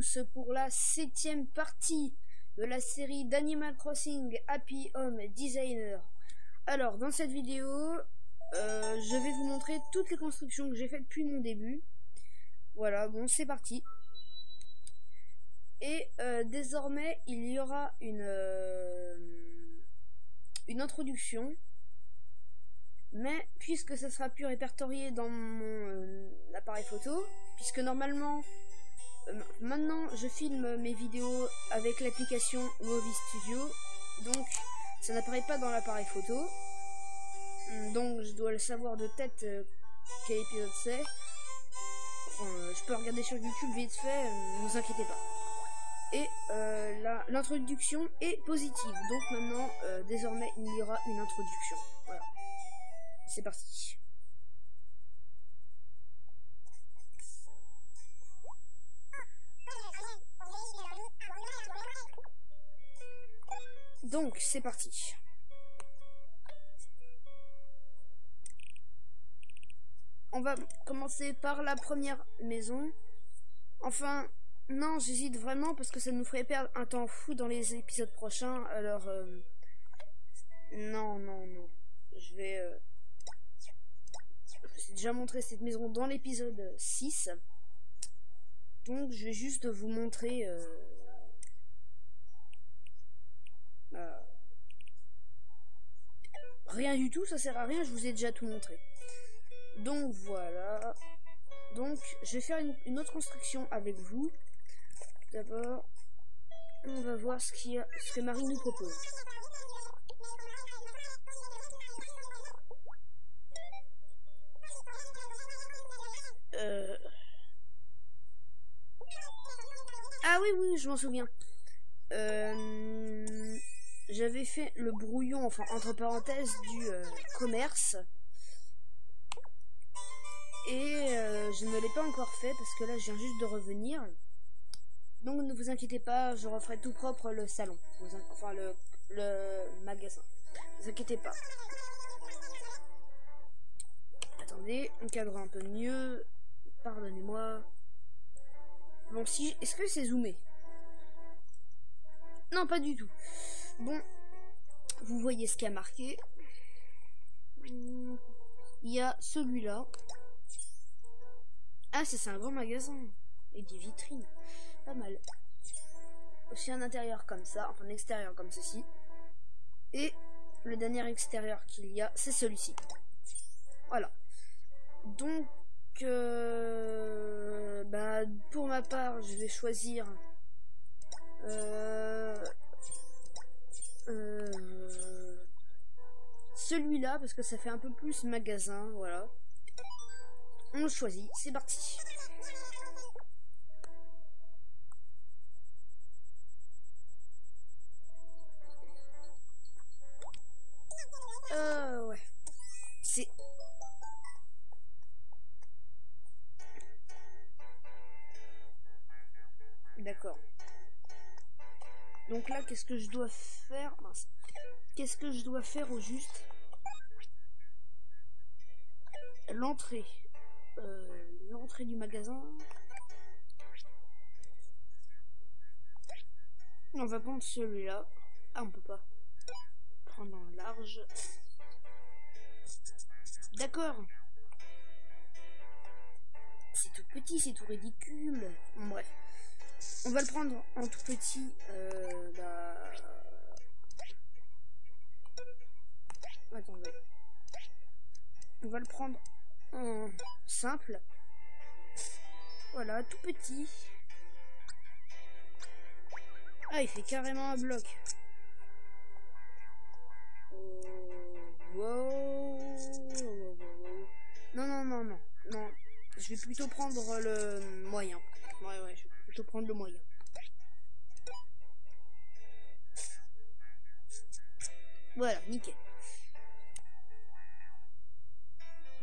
tous pour la 7e partie de la série d'Animal Crossing Happy Home Designer. Alors, dans cette vidéo, je vais vous montrer toutes les constructions que j'ai faites depuis mon début. Voilà, bon, c'est parti. Et désormais, il y aura une introduction. Mais puisque ça sera plus répertorié dans mon appareil photo, puisque normalement, maintenant je filme mes vidéos avec l'application Movie Studio, donc ça n'apparaît pas dans l'appareil photo. Donc je dois le savoir de tête quel épisode c'est. Enfin, je peux regarder sur YouTube vite fait, ne vous inquiétez pas. Et l'introduction est positive, donc maintenant désormais il y aura une introduction. Voilà. C'est parti. Donc, c'est parti. On va commencer par la première maison. Enfin, non, j'hésite vraiment parce que ça nous ferait perdre un temps fou dans les épisodes prochains. Alors, non. Je vais... J'ai déjà montré cette maison dans l'épisode 6. Donc je vais juste vous montrer rien du tout, ça sert à rien, je vous ai déjà tout montré. Donc voilà. Donc je vais faire une autre construction avec vous. D'abord, on va voir ce que Marie nous propose. Ah oui, je m'en souviens. J'avais fait le brouillon, enfin entre parenthèses, du commerce. Et je ne l'ai pas encore fait parce que là je viens juste de revenir. Donc ne vous inquiétez pas, je referai tout propre le salon. Enfin le magasin. Ne vous inquiétez pas. Attendez, on cadre un peu mieux. Pardonnez-moi. Bon, si... Est-ce que c'est zoomé? Non, pas du tout. Bon, vous voyez ce qu'il y a marqué. Il y a celui-là. Ah, c'est un grand magasin. Et des vitrines. Pas mal. Aussi un intérieur comme ça, enfin un extérieur comme ceci. Et le dernier extérieur qu'il y a, c'est celui-ci. Voilà. Donc, pour ma part, je vais choisir celui-là parce que ça fait un peu plus magasin. Voilà. On le choisit, c'est parti. Ouais. C'est... D'accord. Donc là, qu'est-ce que je dois faire? Mince. Qu'est-ce que je dois faire au juste? L'entrée. L'entrée du magasin. On va prendre celui-là. Ah, on peut pas. Prendre un large. D'accord. C'est tout petit, c'est tout ridicule. Bon, bref. On va le prendre en tout petit. Attendez. On va le prendre en simple. Voilà, tout petit. Ah, il fait carrément un bloc. Wow. Non. Je vais plutôt prendre le moyen. Ouais, je vais plutôt prendre le moyen. Voilà, nickel.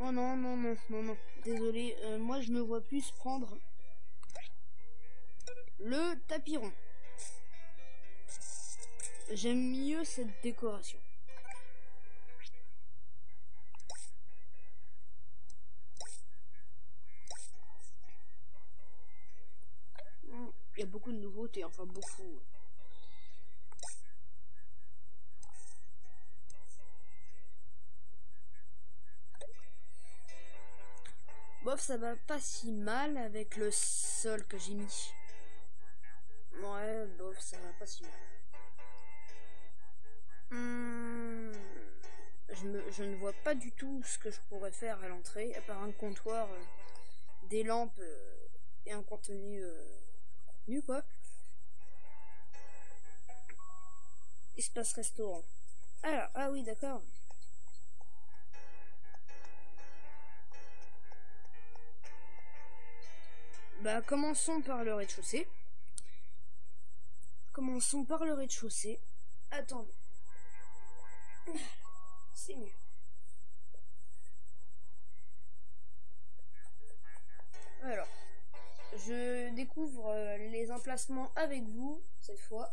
Oh non. Désolé, moi je me vois plus prendre le tapis rond. J'aime mieux cette décoration. Il y a beaucoup de nouveautés, enfin beaucoup. Bof, ça va pas si mal avec le sol que j'ai mis. Ouais, bof, ça va pas si mal. Je ne vois pas du tout ce que je pourrais faire à l'entrée, à part un comptoir, des lampes et un contenu quoi. Espace restaurant. Alors, ah oui, d'accord. Bah, commençons par le rez-de-chaussée. Commençons par le rez-de-chaussée. Attendez. C'est mieux. Alors, je découvre les emplacements avec vous, cette fois.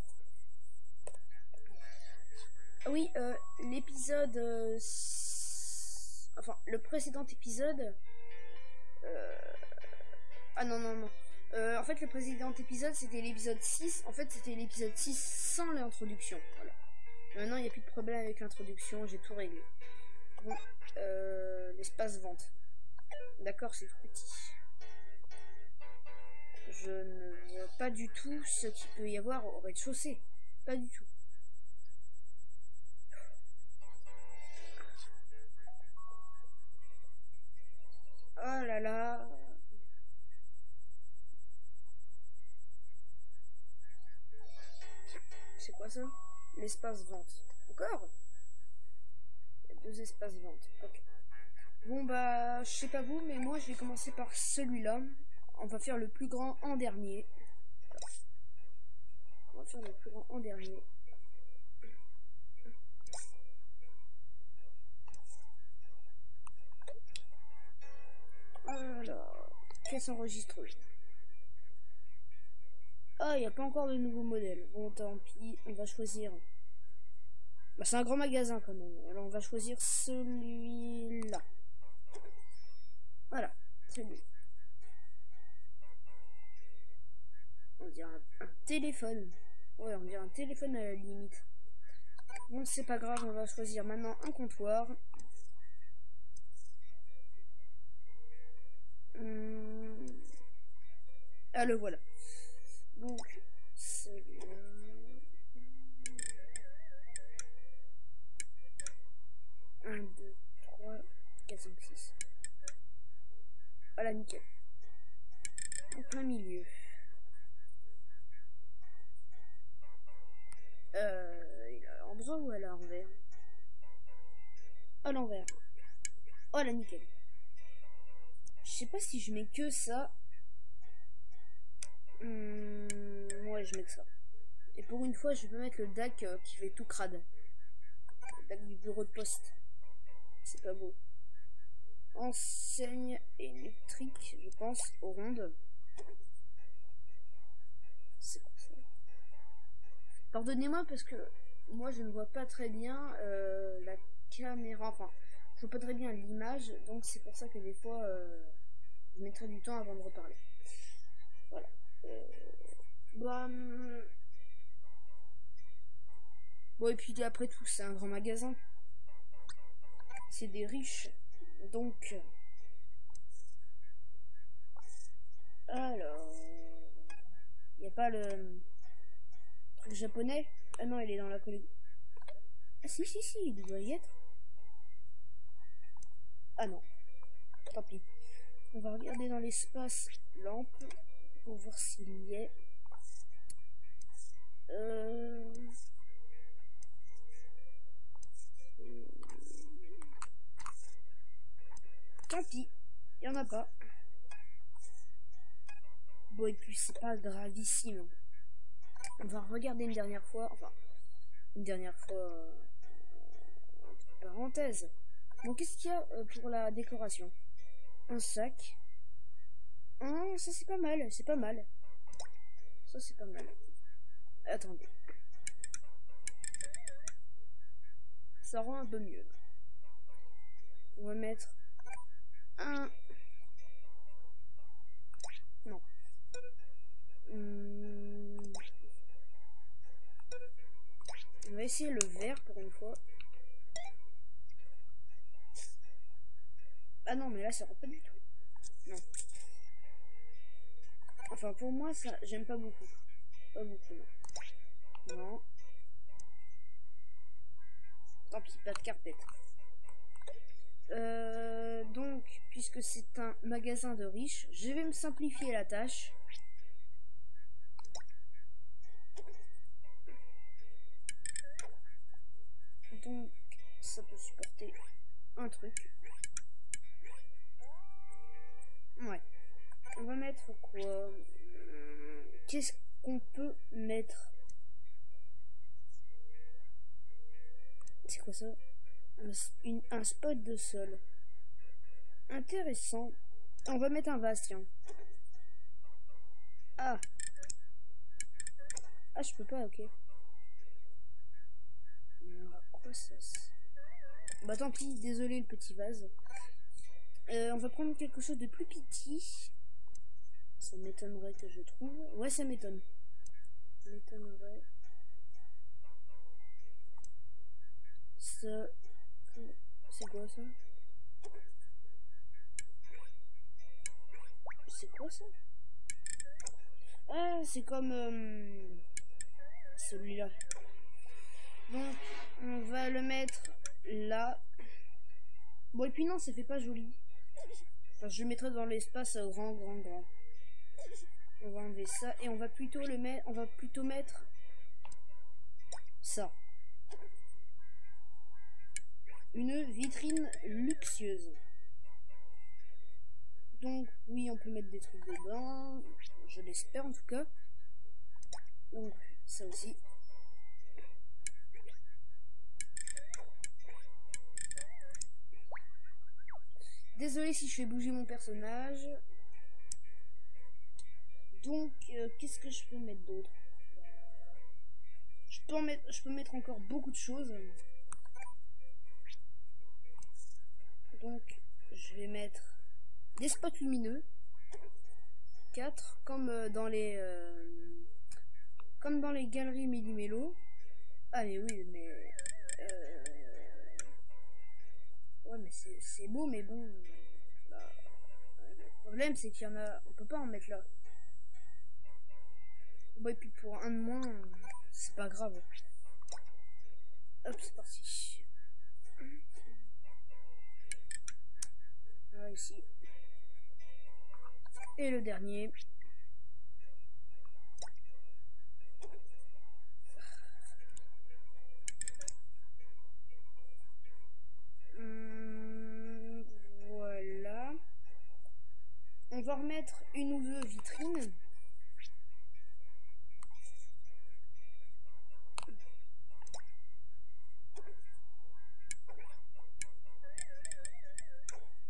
Oui, l'épisode... enfin, le précédent épisode... Ah non, non, non. En fait, le précédent épisode, c'était l'épisode 6. En fait, c'était l'épisode 6 sans l'introduction. Voilà. Maintenant, il n'y a plus de problème avec l'introduction. J'ai tout réglé. Bon, l'espace vente. D'accord, c'est tout petit. Je ne vois pas du tout ce qu'il peut y avoir au rez-de-chaussée. Pas du tout. Oh là là. C'est quoi ça? L'espace vente. Encore? Il y a 2 espaces vente. Ok. Bon bah, je sais pas vous, mais moi je vais commencer par celui-là. On va faire le plus grand en dernier. On va faire le plus grand en dernier. Alors, pièce enregistreuse. Ah, il n'y a pas encore de nouveaux modèles. Bon, tant pis, on va choisir. Bah, c'est un grand magasin quand même. Alors, on va choisir celui-là. Voilà, c'est lui. On dirait un téléphone. Ouais, on dirait un téléphone à la limite. Bon, c'est pas grave, on va choisir maintenant un comptoir. Ah, le voilà. Donc, celui-là. 1, 2, 3, 4, 5, 6. Voilà, nickel. En plein milieu. Il est à l'endroit ou à l'envers? À l'envers. Oh là, nickel. Je sais pas si je mets que ça. Ouais, je mets que ça. Et pour une fois, je peux mettre le DAC qui fait tout crade. Le DAC du bureau de poste. C'est pas beau. Enseigne électrique, je pense, aux rondes. C'est quoi ça? Pardonnez-moi parce que moi je ne vois pas très bien la caméra. Enfin, je vois pas très bien l'image, donc c'est pour ça que des fois je mettrai du temps avant de reparler. Voilà. Bah, bon, et puis après tout, c'est un grand magasin. C'est des riches. Donc. Alors. Il n'y a pas le truc japonais? Ah non, il est dans la collection. Ah si, si, si, il doit y être. Ah non. Tant pis. On va regarder dans l'espace lampe pour voir s'il y est. Tant pis, il y en a pas. Bon, et puis c'est pas gravissime. On va regarder une dernière fois. Enfin, une dernière fois. Entre parenthèses. Bon, qu'est-ce qu'il y a pour la décoration? Un sac. Ah, ça c'est pas mal, c'est pas mal. Ça c'est pas mal. Attendez. Ça rend un peu mieux. On va mettre un... Non. essayer le vert pour une fois. Ah non, mais là, ça rentre pas du tout. Non. Enfin, pour moi, ça, j'aime pas beaucoup. Pas beaucoup, non. Non. Tant pis, pas de carpette. Donc, puisque c'est un magasin de riches, je vais me simplifier la tâche. Donc, ça peut supporter un truc. Ouais. On va mettre quoi? Qu'est-ce qu'on peut mettre? C'est quoi ça? Un spot de sol. Intéressant. On va mettre un vase, tiens. Ah. Ah, je peux pas, ok. Alors, quoi ça? Bah tant pis, désolé le petit vase. On va prendre quelque chose de plus petit. Ça m'étonnerait que je trouve. Ouais, ça m'étonne. Ça m'étonnerait. Ça... C'est quoi ça? C'est quoi ça? Ah, c'est comme celui-là. Donc, on va le mettre là. Bon, et puis non, ça fait pas joli. Enfin, je le mettrai dans l'espace grand. On va enlever ça et on va plutôt le mettre. On va plutôt mettre ça. Une vitrine luxueuse. Donc, oui, on peut mettre des trucs dedans. Je l'espère en tout cas. Donc, ça aussi. Désolé si je fais bouger mon personnage. Donc, qu'est-ce que je peux mettre d'autre? Je peux mettre encore beaucoup de choses. Donc, je vais mettre des spots lumineux. 4, comme dans les galeries Méli-Mélo. Ah mais oui, mais ouais, mais c'est beau, mais bon, bah, le problème c'est qu'il y en a, on peut pas en mettre là. Bon, et puis pour un de moins, c'est pas grave. Hop, c'est parti. Voilà, ici. Et le dernier. Voilà. On va remettre une ou deux vitrines.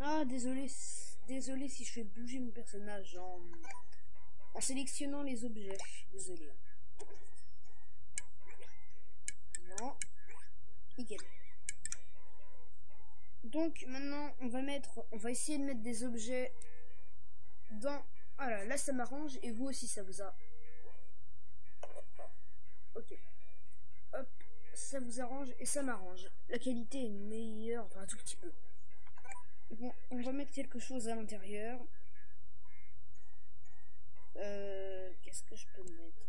Ah, désolé si je fais bouger mon personnage en sélectionnant les objets. Désolé. Non. Nickel. Donc maintenant, on va essayer de mettre des objets dans... Voilà, là ça m'arrange et vous aussi ça vous a... Ok. Hop, ça vous arrange et ça m'arrange. La qualité est meilleure, enfin un tout petit peu. Bon, on va mettre quelque chose à l'intérieur. Qu'est-ce que je peux mettre?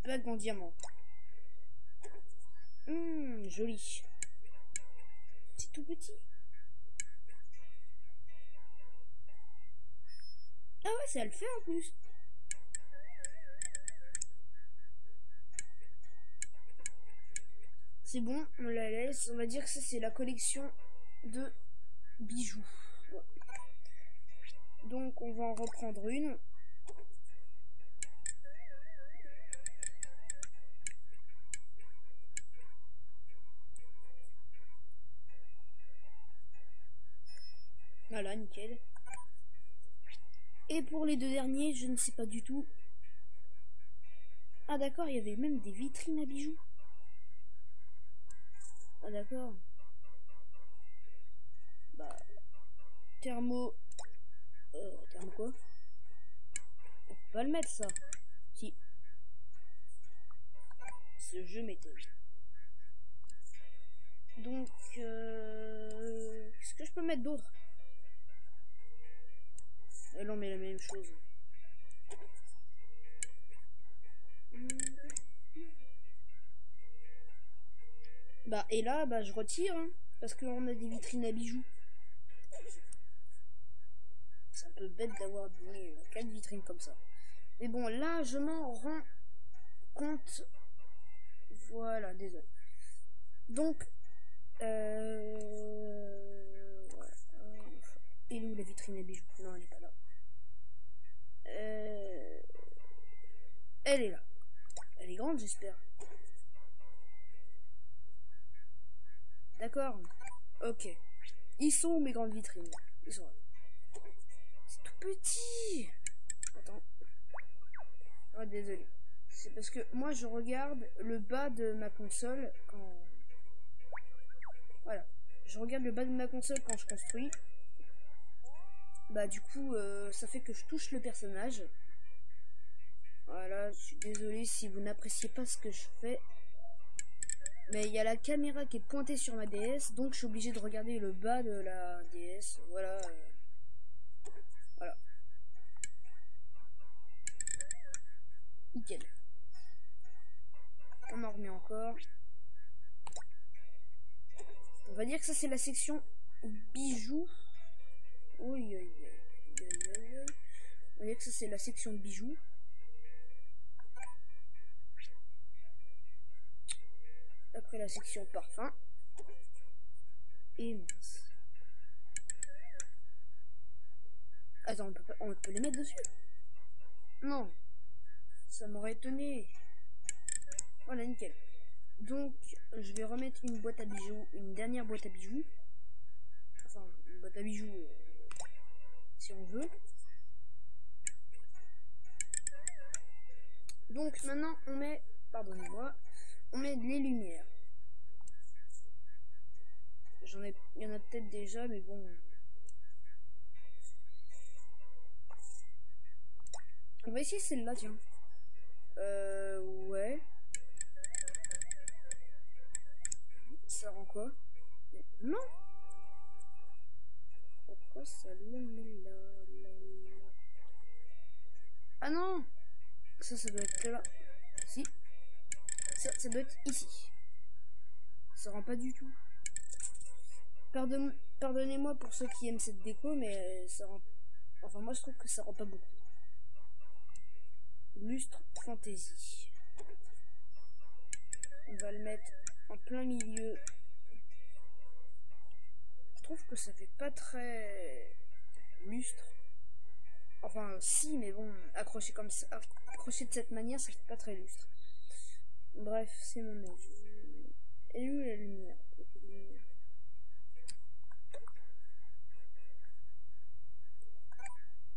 Bague en diamant. Joli. C'est tout petit. Ah ouais, ça le fait en plus. C'est bon, on la laisse. On va dire que ça c'est la collection de bijoux. Ouais. Donc on va en reprendre une. Voilà, nickel. Et pour les deux derniers, je ne sais pas du tout. Ah d'accord, il y avait même des vitrines à bijoux. Ah d'accord. Bah... Thermo... Thermo quoi? On peut pas le mettre ça. Si. Ce jeu m'étonne. Donc, qu'est-ce que je peux mettre d'autre? Et là, on met la même chose. Bah, et là, bah, je retire, hein, parce qu'on a des vitrines à bijoux. C'est un peu bête d'avoir donné 4 vitrines comme ça. Mais bon, là, je m'en rends compte. Voilà, désolé. Donc, voilà. Et où la vitrine à bijoux? Non, elle n'est pas là. Elle est là. Elle est grande, j'espère. D'accord. Ok. Ils sont où mes grandes vitrines? Ils sont là. C'est tout petit. Attends. Oh, désolé. C'est parce que moi, je regarde le bas de ma console quand... Voilà. Je regarde le bas de ma console quand je construis. Bah, du coup, ça fait que je touche le personnage. Voilà, je suis désolé si vous n'appréciez pas ce que je fais. Mais il y a la caméra qui est pointée sur ma DS, donc je suis obligé de regarder le bas de la DS. Voilà. Voilà. Nickel. On en remet encore. On va dire que ça c'est la section bijoux. Oui, on va dire que ça c'est la section bijoux. Après la section parfum. Et mince. Attends, on peut les mettre dessus? Non. Ça m'aurait étonné. Voilà, nickel. Donc, je vais remettre une boîte à bijoux, une dernière boîte à bijoux. Enfin, une boîte à bijoux, si on veut. Donc, maintenant, on met, pardonnez-moi, on met les lumières. Il y en a peut-être déjà, mais bon. On va essayer celle-là, tiens. Ouais. Ça rend quoi? Non. Pourquoi ça le met là? Ah non. Ça doit être là. Si. Ça doit être ici. Ça rend pas du tout. Pardonnez-moi pour ceux qui aiment cette déco, mais ça rend... Enfin, moi je trouve que ça rend pas beaucoup. Lustre fantasy. On va le mettre en plein milieu. Je trouve que ça fait pas très lustre. Enfin, si, mais bon, accroché comme ça, accroché de cette manière, ça fait pas très lustre. Bref, c'est mon avis. Et où la lumière?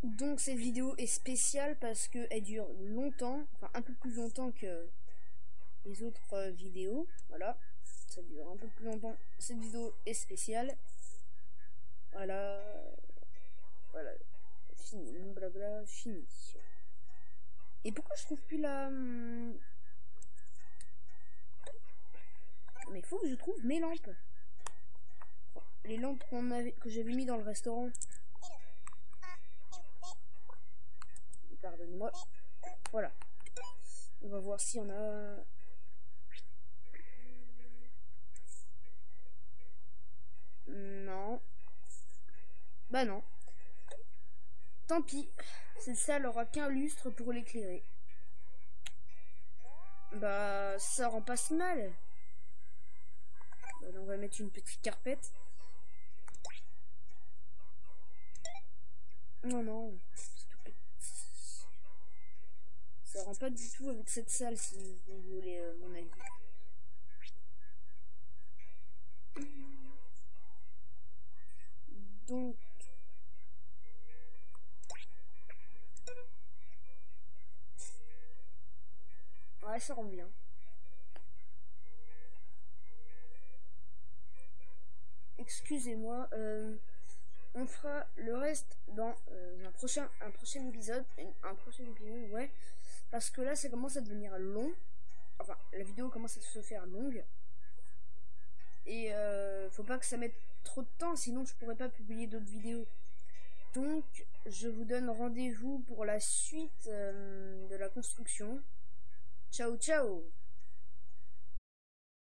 Donc cette vidéo est spéciale parce qu'elle dure longtemps, enfin un peu plus longtemps que les autres vidéos. Voilà, ça dure un peu plus longtemps. Cette vidéo est spéciale. Voilà, voilà, fini, mon blabla, fini. Et pourquoi je trouve plus la... Mais il faut que je trouve mes lampes. Les lampes que j'avais mis dans le restaurant. Pardonnez-moi. Voilà. On va voir s'il y en a... Non. Bah non. Tant pis. Celle-ci n'aura qu'un lustre pour l'éclairer. Bah ça rend pas si mal. Voilà, on va mettre une petite carpette. Non, non. C'est tout petit. Ça rend pas du tout avec cette salle si vous voulez mon avis. Donc... Ouais, ça rend bien. Excusez-moi, on fera le reste dans un prochain épisode. Ouais. Parce que là, ça commence à devenir long. Enfin, la vidéo commence à se faire longue. Et faut pas que ça mette trop de temps, sinon je pourrais pas publier d'autres vidéos. Donc je vous donne rendez-vous pour la suite de la construction. Ciao ciao.